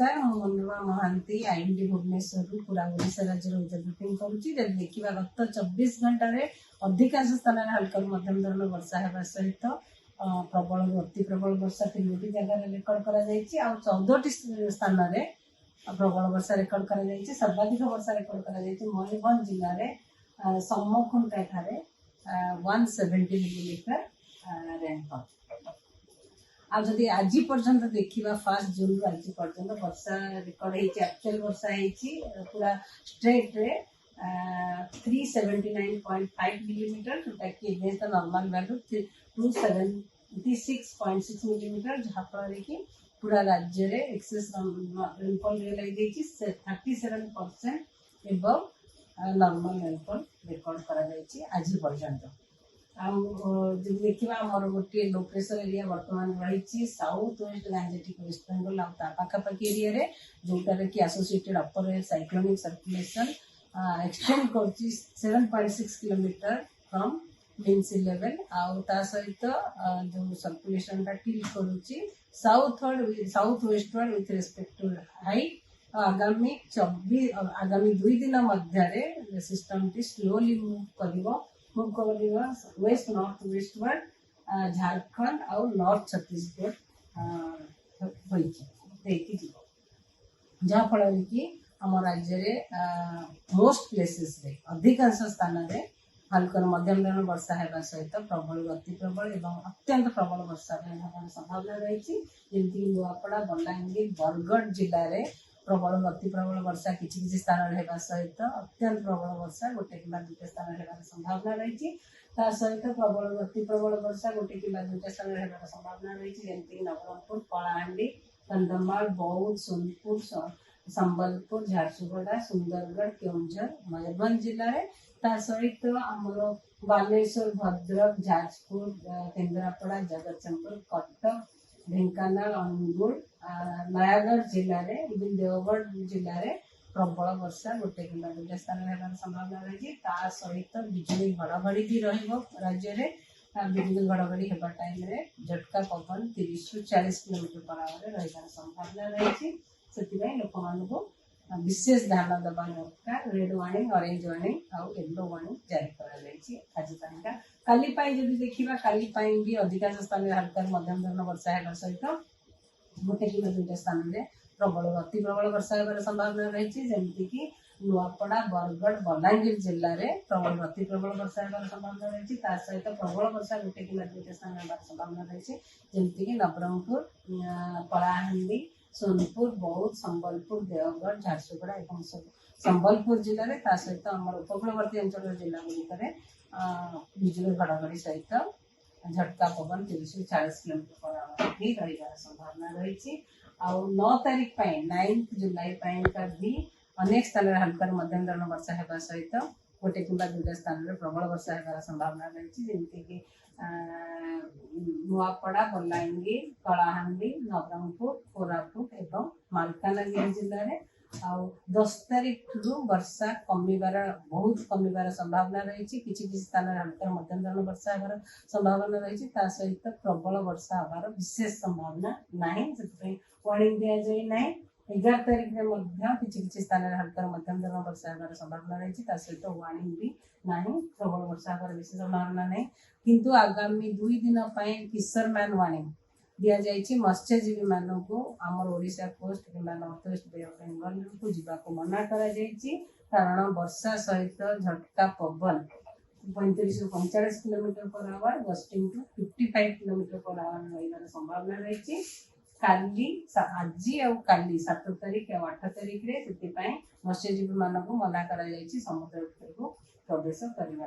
नमस्कार मु मनोरमा महांती आईएनडी भुवनेश्वर पूरा ओडिशा राज्य रिपोर्टिंग करुच्ची। देखा गत 24 घंटा अधिकांश स्थान हल्का मध्यम धरण वर्षा होगा सहित प्रबल अति प्रबल वर्षा 3टी जगह रेकर्ड कर 14टी स्थान में प्रबल वर्षा रेकर्ड कर सर्वाधिक वर्षा रेकर्ड कर मयूरभंज जिले में सम्मुखुंटा ठारे 170 मिलीमीटर रेनफॉल। आदि आज पर्यंत देखा 1 जून रु आज पर्यंत वर्षा रेकर्ड एक्चुअल वर्षा पूरा स्ट्रेट रे 379.5 मिलीमीटर जोटा कि against the normal value 276.6 millimetre जहाँफल कि पूरा राज्य रे excess rainfall realise 37% above normal rainfall record करा आज पर्यंत। देखा आमर गोटे लो प्रेशर एरिया बर्तमान रही south west Gangetic West Bengal आखापाखी एरिया रे जोटार कि associated upper air cyclonic circulation extend कर 7.6 kilometre from mean sea level आ सहित जो सर्कुलेशन टिल्ट करुच्ची south westward with respect to height. आगामी 2 दिन मध्य सिस्टम टी स्लोली मूव कर वेस्ट नॉर्थ वेस्टवर्ड झारखंड और नॉर्थ छत्तीसगढ़ जहाँफल कि आम राज्य में मोस्ट प्लेसेस रे अधिकांश स्थान में हल्का मध्यम धरण वर्षा होगा सहित प्रबल अति प्रबल एवं अत्यंत प्रबल वर्षा होने संभावना रही। जमीक नुआपड़ा बलांगीर बरगढ़ जिले में प्रबल अति प्रबल वर्षा किसी स्थान होगा सहित अत्यंत प्रबल वर्षा गोटे कि 2टे स्थान होगा संभावना रही। सहित प्रबल अति प्रबल वर्षा गोटे कि 2टे स्थान होगा संभावना रही जमीक नवरंगपुर कलाहांडी कंधमाल बौद्ध सोनपुर संबलपुर झारसुगुड़ा सुंदरगढ़ केउंझर मयूरभंज जिले में सहित आमर बालेश्वर भद्रक जाजपुर केन्द्रापड़ा जगतसिंहपुर कटक ढेंकानाल अनुगुल नयागढ़ जिले में इवन देवगढ़ जिले में प्रबल वर्षा गोटे कि 2टे स्थान होगा संभावना रही। सहित बिजुली घड़घड़ी भी राज्य में बिजुली घड़घड़ी होगा टाइम रे झटका पवन 30 रु 40 किलोमीटर पर आवर रही संभावना रही। से लोक मान विशेष ध्यान देवा दरकार। रेड वार्निंग ऑरेंज वार्निंग और येलो वार्निंग जारी कर आज काली जब देखा काली भी अधिकांश स्थान में हल्का मध्यम धरण वर्षा होगा सहित गोटे कि 2टे स्थान में प्रबल अति प्रबल वर्षा होगा संभावना रही जमीक नुआपड़ा बरगढ़ बलांगीर जिले में प्रबल अति प्रबल वर्षा होगा संभावना रही। सहित प्रबल वर्षा गोटे कि 2टे स्थान होगा संभावना रही जमीक नवरंगपुर कलाहांडी सोनपुर बौद्ध संबलपुर देवगढ़ झारसुगुड़ा और संबलपुर जिले में सहित आम उपकूलवर्ती अंचल जिला गुड़िक बिजुली घड़घड़ी सहित झटका पवन 30 रु 40 किलोमीटर पर आवर भी रही संभावना रही। 9 तारीख 9 जुलाई का भी अनेक स्थान हल्का मध्यम धरण वर्षा होगा सहित गोटे कि 2टे स्थान में प्रबल वर्षा होगा संभावना रही जमीक नुआपड़ा बलांगीर कलाहांडी नवरंगपुर कोरापुट एवं मालकानगिरी जिले में 10 तारीख रु वर्षा कमिबार बहुत कमिबार संभावना रही किसी स्थान हल्का मध्यम धरण वर्षा होगार संभावना रही सहित प्रबल वर्षा होगार विशेष संभावना नहीं वार्निंग दि जाए ना। 11 तारीख में किसी स्थान हल्का मध्यम धरण वर्षा होगार संभावना रही सहित वार्निंग भी ना प्रबल वर्षा होगार विशेष संभावना नहीं। किंतु आगामी 2 दिन फिशरमैन वार्निंग दि जाए मत्स्यजीवी मानक आमर ओडिशा कोस्ट कि north west bay of Bengal को जीवाक मना करा कारण वर्षा सहित झटका पवन 35 रु 45 kilometre per hour gusting to 55 kilometre per hour रही संभावना रही। काली आज काली 7 तारीख और 8 तारीख से मत्स्यजीवी मानक मना करा समुद्र को प्रवेश करने।